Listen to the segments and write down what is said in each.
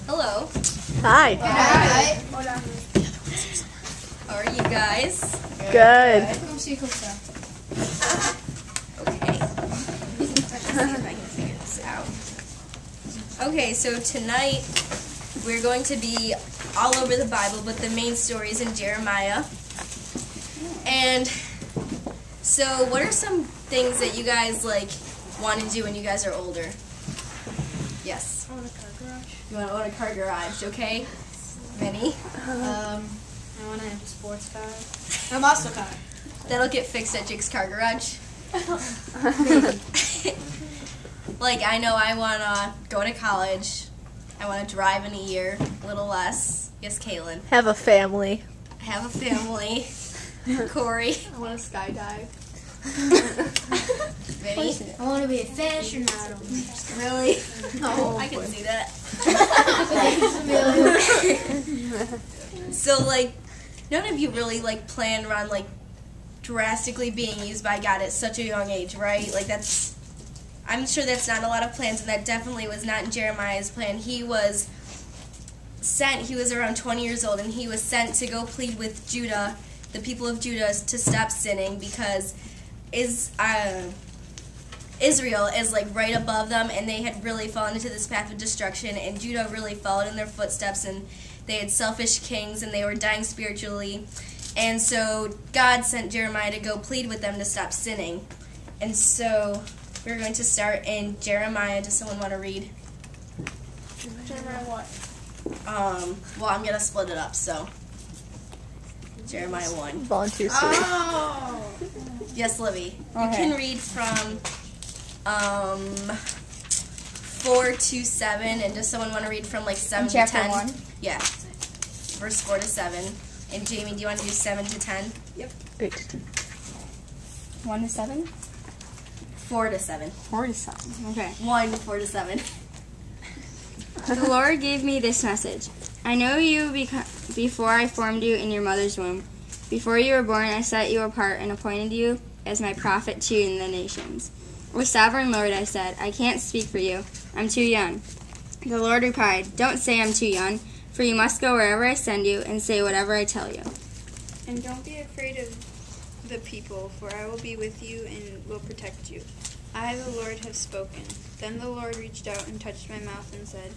Hello. Hi. Hi. How are you guys? Good. Okay. Let's see if I can figure this out. Okay, so tonight we're going to be all over the Bible, but the main story is in Jeremiah. And so what are some things that you guys want to do when you guys are older? Yes. I want a car garage. You want to own a car garage, okay? Minnie? I want to have a sports car. A muscle car. That'll get fixed at Jake's car garage. I know I want to go to college. I want to drive in a year, a little less. Yes, Kaylin. Have a family. Have a family. Corey. I want to skydive. Vinny. I want to be a fashion model. Really? No, I can see that. So, none of you really, planned around, drastically being used by God at such a young age, right? I'm sure that's not a lot of plans, and that definitely was not in Jeremiah's plan. He was around 20 years old, and he was sent to go plead with Judah, the people of Judah, to stop sinning, because Israel is right above them, and they had really fallen into this path of destruction, and Judah really followed in their footsteps, and they had selfish kings, and they were dying spiritually. And so God sent Jeremiah to go plead with them to stop sinning. And so we're going to start in Jeremiah. Does someone want to read? Jeremiah what? Well, I'm going to split it up, so Jeremiah 1. Volunteer service. Oh! Yes, Libby. Okay. You can read from 4 to 7, and does someone want to read from 7 to 10? Chapter 1? Yeah. Verse 4 to 7. And Jamie, do you want to do 7 to 10? Yep. Great. 1 to 7? 4 to 7. 4 to 7. Okay. 1, 4 to 7. The Lord gave me this message. I know you before I formed you in your mother's womb. Before you were born, I set you apart and appointed you as my prophet to the nations. O sovereign Lord, I said, I can't speak for you. I'm too young. The Lord replied, Don't say I'm too young, for you must go wherever I send you and say whatever I tell you. And don't be afraid of the people, for I will be with you and will protect you. I, the Lord, have spoken. Then the Lord reached out and touched my mouth and said,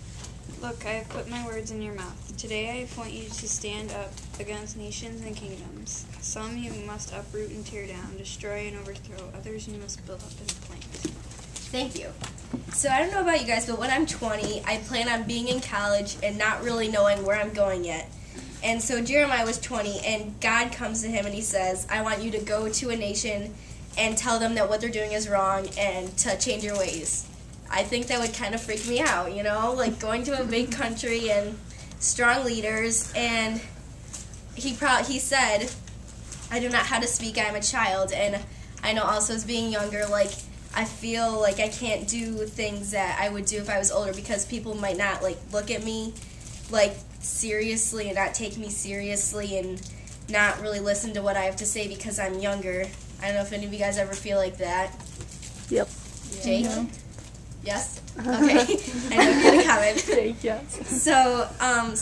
Look, I have put my words in your mouth. Today I appoint you to stand up against nations and kingdoms. Some you must uproot and tear down, destroy and overthrow. Others you must build up and plant. Thank you. So I don't know about you guys, but when I'm 20, I plan on being in college and not really knowing where I'm going yet. And so Jeremiah was 20, and God comes to him and he says, I want you to go to a nation and tell them that what they're doing is wrong and to change your ways. I think that would kind of freak me out, going to a big country and strong leaders. And he said, I do not know how to speak, I am a child. And I know also as being younger, I feel like I can't do things that I would do if I was older because people might not, look at me, seriously and not take me seriously and not really listen to what I have to say because I'm younger. I don't know if any of you guys ever feel like that. Yep. Jake? Yes? Okay. I know you're going to comment. Jake, yes. So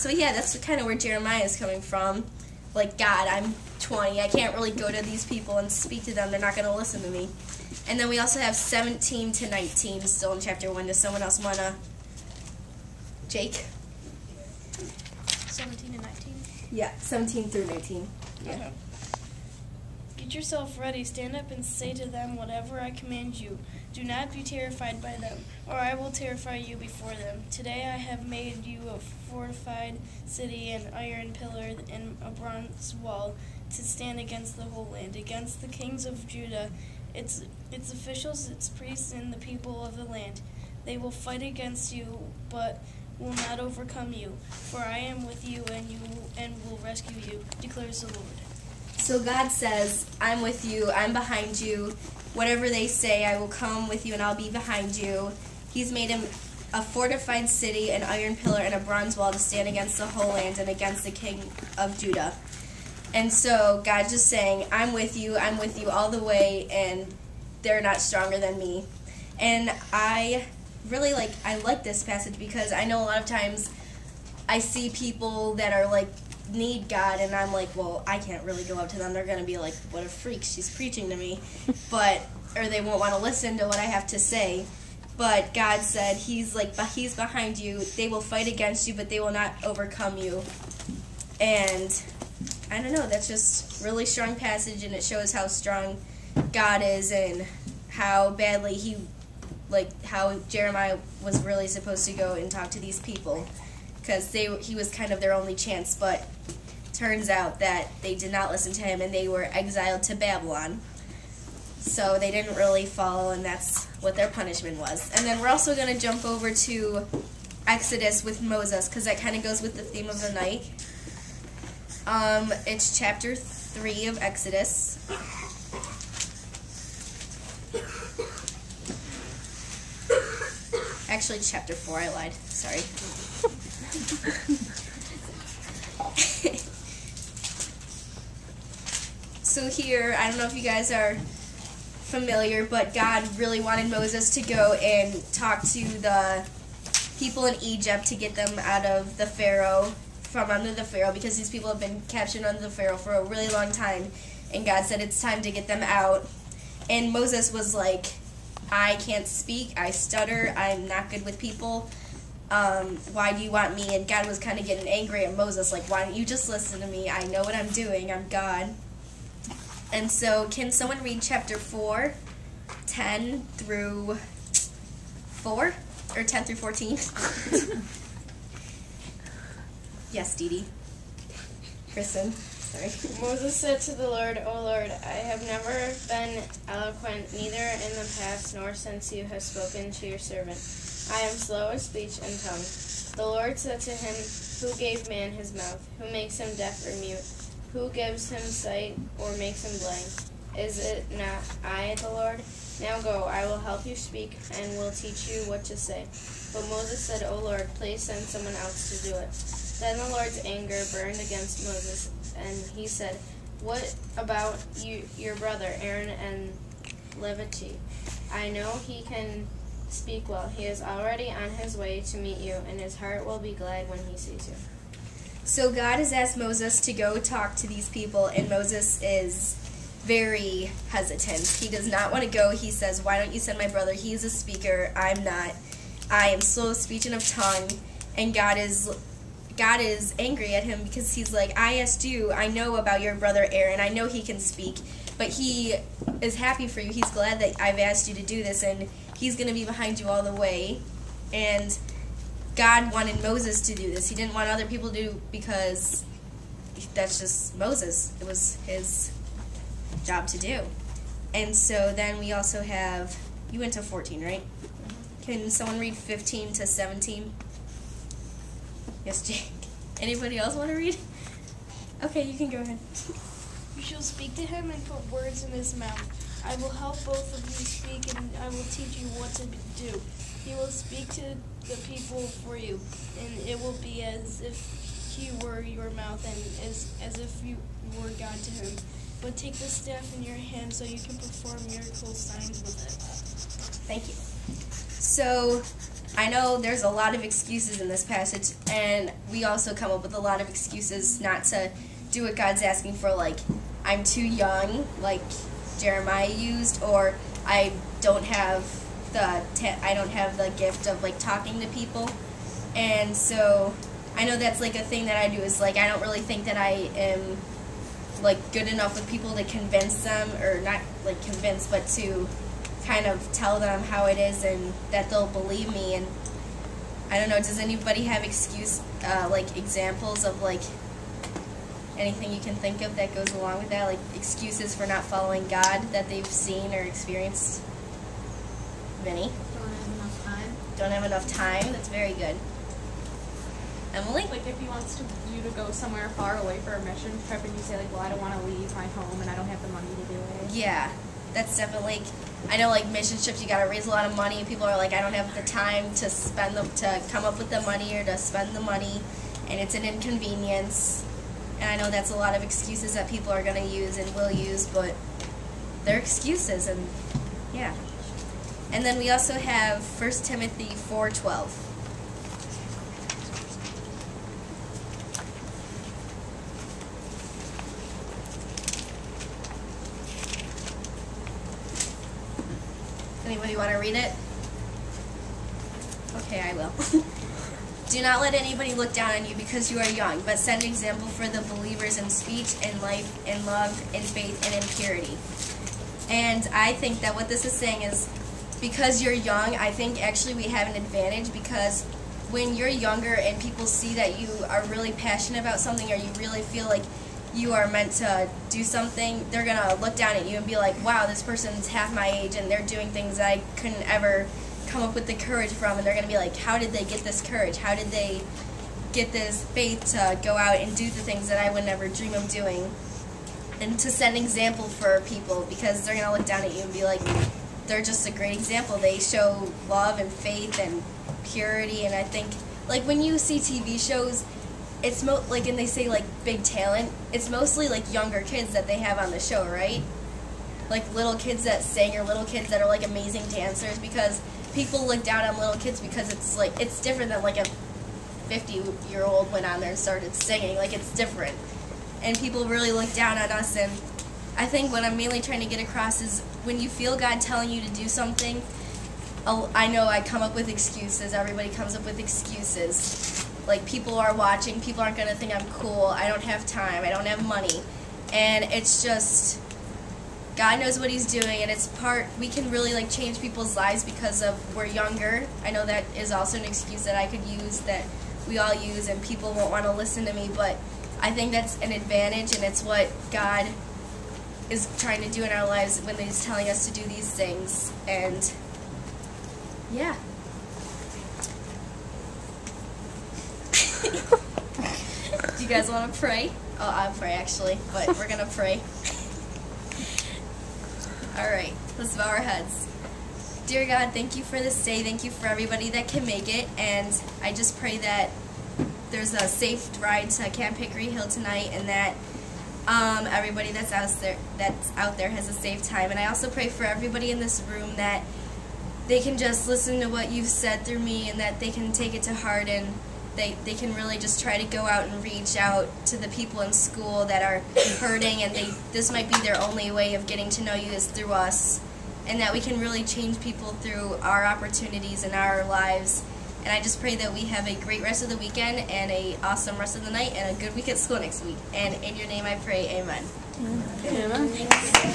yeah, that's kind of where Jeremiah is coming from. God, I'm 20. I can't really go to these people and speak to them. They're not going to listen to me. And then we also have 17 to 19 still in chapter 1. Does someone else want to? Jake? 17 and 19? Yeah, 17 through 19. Yeah. Okay. Get yourself ready. Stand up and say to them whatever I command you. Do not be terrified by them, or I will terrify you before them. Today I have made you a fortified city, an iron pillar, and a bronze wall to stand against the whole land, against the kings of Judah, its officials, its priests, and the people of the land. They will fight against you, but will not overcome you. For I am with you and will rescue you, declares the Lord. So God says, I'm with you, I'm behind you. Whatever they say, I will come with you and I'll be behind you. He's made him a fortified city, an iron pillar, and a bronze wall to stand against the whole land and against the king of Judah. And so God's just saying, I'm with you all the way, and they're not stronger than me. And I really I like this passage because I know a lot of times I see people that are need God, and I'm like, well, I can't really go up to them. They're going to be like, what a freak, she's preaching to me. Or they won't want to listen to what I have to say. But God said he's behind you. They will fight against you, but they will not overcome you. And I don't know, that's just really strong passage, and it shows how strong God is and how badly how Jeremiah was really supposed to go and talk to these people, because he was kind of their only chance, but turns out that they did not listen to him and they were exiled to Babylon. So they didn't really follow, and that's what their punishment was. And then we're also going to jump over to Exodus with Moses, because that kind of goes with the theme of the night. It's chapter 3 of Exodus. Actually, chapter 4, I lied. Sorry. So here, I don't know if you guys are familiar, but God really wanted Moses to go and talk to the people in Egypt to get them out of the Pharaoh, from under the Pharaoh, because these people have been captured under the Pharaoh for a really long time, and God said it's time to get them out. And Moses was like, I can't speak, I stutter, I'm not good with people, why do you want me? And God was kind of getting angry at Moses, like, why don't you just listen to me? I know what I'm doing, I'm God. And so, can someone read chapter 4, 10 through 4? Or 10 through 14? Yes, Dee Dee. Kristen, sorry. Moses said to the Lord, O Lord, I have never been eloquent, neither in the past nor since you have spoken to your servant. I am slow of speech and tongue. The Lord said to him, who gave man his mouth? Who makes him deaf or mute? Who gives him sight or makes him blind? Is it not I, the Lord? Now go, I will help you speak and will teach you what to say. But Moses said, O Lord, please send someone else to do it. Then the Lord's anger burned against Moses, and he said, what about your brother Aaron and Leviti? I know he can speak well. He is already on his way to meet you, and his heart will be glad when he sees you. So God has asked Moses to go talk to these people, and Moses is very hesitant. He does not want to go. He says, why don't you send my brother? He is a speaker. I'm not. I am slow of speech and of tongue. And God is angry at him because he's like, I asked you, I know about your brother Aaron. I know he can speak. But he is happy for you. He's glad that I've asked you to do this, and he's going to be behind you all the way. And God wanted Moses to do this. He didn't want other people to do, because that's just Moses. It was his job to do. And so then we also have, you went to 14, right? Can someone read 15 to 17? Yes, Jake. Anybody else want to read? Okay, you can go ahead. You shall speak to him and put words in his mouth. I will help both of you speak, and I will teach you what to do. He will speak to the people for you, and it will be as if he were your mouth, and as if you were God to him. But take the staff in your hand so you can perform miracle signs with it. Thank you. So, I know there's a lot of excuses in this passage, and we also come up with a lot of excuses not to do what God's asking for, like, I'm too young, like Jeremiah used, or I don't have the gift of, like, talking to people. And so I know that's, like, a thing that I do is, like, I don't really think that I am, like, good enough with people to convince them, or not, like, convince, but to kind of tell them how it is and that they'll believe me. And I don't know, does anybody have examples of, like, anything you can think of that goes along with that, like excuses for not following God that they've seen or experienced? Vinny? Don't have enough time. Don't have enough time? That's very good. Emily? Like if he wants you to go somewhere far away for a mission trip and you say, like, well, I don't want to leave my home and I don't have the money to do it. Yeah, that's definitely, like, I know, like, mission trips, you gotta raise a lot of money, and people are like, I don't have the time to spend to come up with the money or to spend the money, and it's an inconvenience. And I know that's a lot of excuses that people are gonna use and will use, but they're excuses, and yeah. And then we also have 1 Timothy 4:12. Anybody want to read it? Okay, I will. Do not let anybody look down on you because you are young, but set an example for the believers in speech, in life, in love, in faith, and in purity. And I think that what this is saying is, because you're young, I think actually we have an advantage, because when you're younger and people see that you are really passionate about something, or you really feel like you are meant to do something, they're going to look down at you and be like, wow, this person's half my age and they're doing things that I couldn't ever come up with the courage from. And they're going to be like, how did they get this courage? How did they get this faith to go out and do the things that I would never dream of doing? And to set an example for people, because they're going to look down at you and be like, they're just a great example. They show love and faith and purity. And I think, like, when you see TV shows, it's like, and they say like big talent, it's mostly like younger kids that they have on the show, right? Like little kids that sing, or little kids that are like amazing dancers, because people look down on little kids because it's like, it's different than like a 50-year-old went on there and started singing. Like, it's different. And people really look down on us. And I think what I'm mainly trying to get across is, when you feel God telling you to do something, I know I come up with excuses. Everybody comes up with excuses. Like, people are watching, people aren't going to think I'm cool, I don't have time, I don't have money. And it's just, God knows what He's doing, and it's we can really like change people's lives because of we're younger. I know that is also an excuse that I could use, that we all use, and people won't want to listen to me, but I think that's an advantage, and it's what God is trying to do in our lives when He's telling us to do these things. And yeah. Do you guys want to pray? Oh, I'll pray actually, but we're going to pray. Alright, let's bow our heads. Dear God, thank you for this day. Thank you for everybody that can make it. And I just pray that there's a safe ride to Camp Hickory Hill tonight, and that everybody that's out there has a safe time. And I also pray for everybody in this room that they can just listen to what you've said through me, and that they can take it to heart, and they can really just try to go out and reach out to the people in school that are hurting, and this might be their only way of getting to know you is through us, and that we can really change people through our opportunities in our lives. And I just pray that we have a great rest of the weekend, and a awesome rest of the night, and a good week at school next week. And in your name I pray, amen. Amen.